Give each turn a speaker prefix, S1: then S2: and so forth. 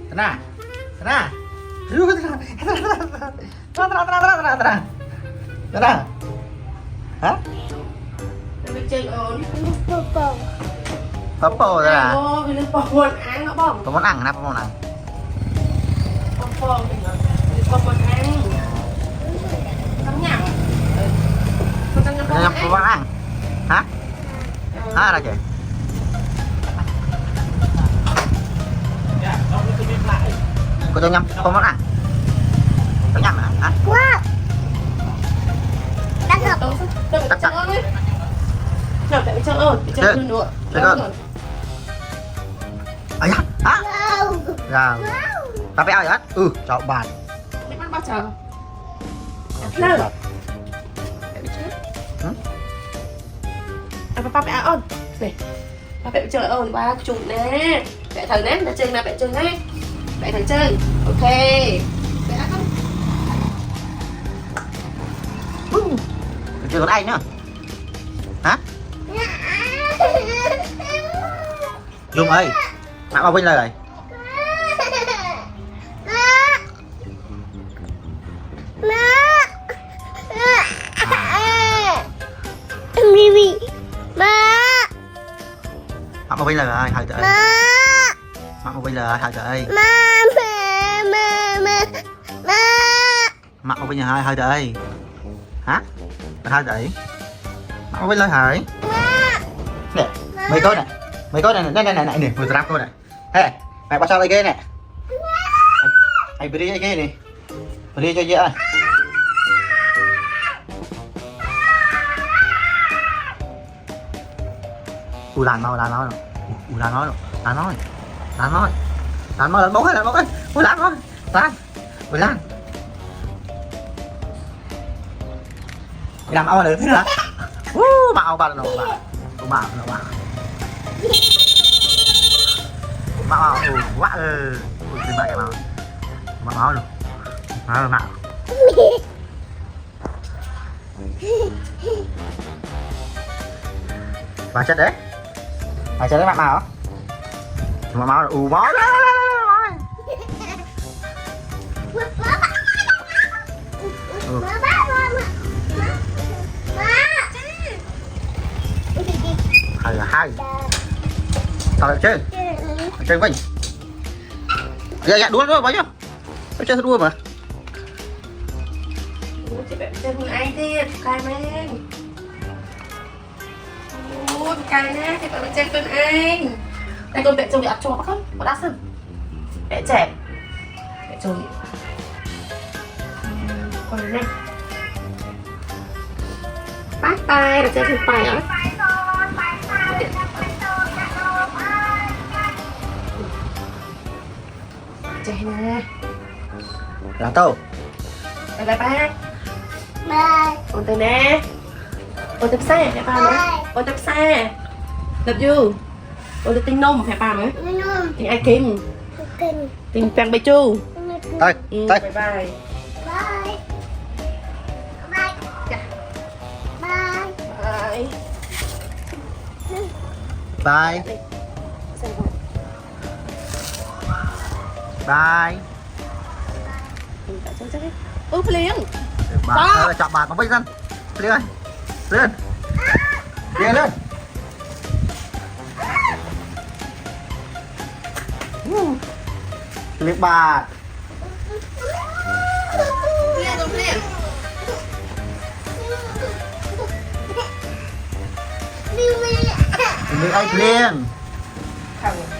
S1: Tenang. Tenang. Tenang. Hả?
S2: Bây chơi ổn.
S1: Popo ra là.
S2: Ồ, cái này bỏng ăn nó bỏng.
S1: Có món ăn nè, có món ăn.
S2: Bỏng bỏng ăn. Cắm nhặng.
S1: Có món ăn. Hả? Hả ra kìa. Có cho nhâm, có món ăn. Có nhâm hả? Hả?
S2: Đừng phải chơi ơn ấy. Nào, phải chơi ơn. Phải chơi ơn nữa.
S1: Chơi ơn. Ấy hả? Hả? Rồi. Ta phải ao gì hết? Ừ, chọn bàn.
S2: Mẹ bắt bao giờ? Nào. Papa phải ơn. Này. Papa phải chơi ơn. Ba chụp nè. Mẹ thử nè. Mẹ chơi nè. Mẹ chơi nè. Mẹ thử chơi. Ok. Mẹ ăn không?
S1: Chơi con anh nữa. Hả? Dung ơi, mẹ bao Vinh lời rồi. Mẹ bao Vinh lời rồi, hỏi trời. Mẹ bao Vinh lời rồi, hỏi trời. Mẹ bao Vinh lời hỏi trời. Hả? Hỏi trời. Mẹ bao Vinh lời hỏi. Nè, mấy con này. Mấy con này nè, vừa rap con này. Hey, mẹ bắt sao đây ghê nè. Anh beri ghê nè. Beri cho dễ. Lan mau rồi. Lan nói. Lan bóng ơi. Ui Lan nói. Lan. Làm ao nữa thế hả? Mạo bà nó bà. Mạo quá cái mẹ mạo rồi. Mạo. Bà chết đấy. Bà chết đấy mạo hả? Mạo bó đó. Hay. Tao lại chơi. Chơi Vinh. Dạ đua bao nhiêu? Tao chơi đua mà.
S2: Chị bạn chơi con ai đi, cài men. Ôi, cài nè, chị bạn chơi con ai. Đây con bạn chơi ập cho bác không? Có đắt không? Để trẻ. Để chơi. Còn này. Bye bye, là chơi thử bài hả? Chơi nè.
S1: Là tao.
S2: Bye bye. Ôn từ nè. Ôn tập xa hả ba nữa? Ôn tập xa. Tập du. Ôn tập tinh nông hả ba nữa? Tinh ai kim. Tinh phèn bay chu.
S1: Thôi.
S2: Bye bye.
S1: Bye. Bye.
S2: Liền.
S1: Bà chọn bà Vinh dân. Lên. Liếc bà.
S2: Liền.
S1: Liếc anh liền.
S2: Không.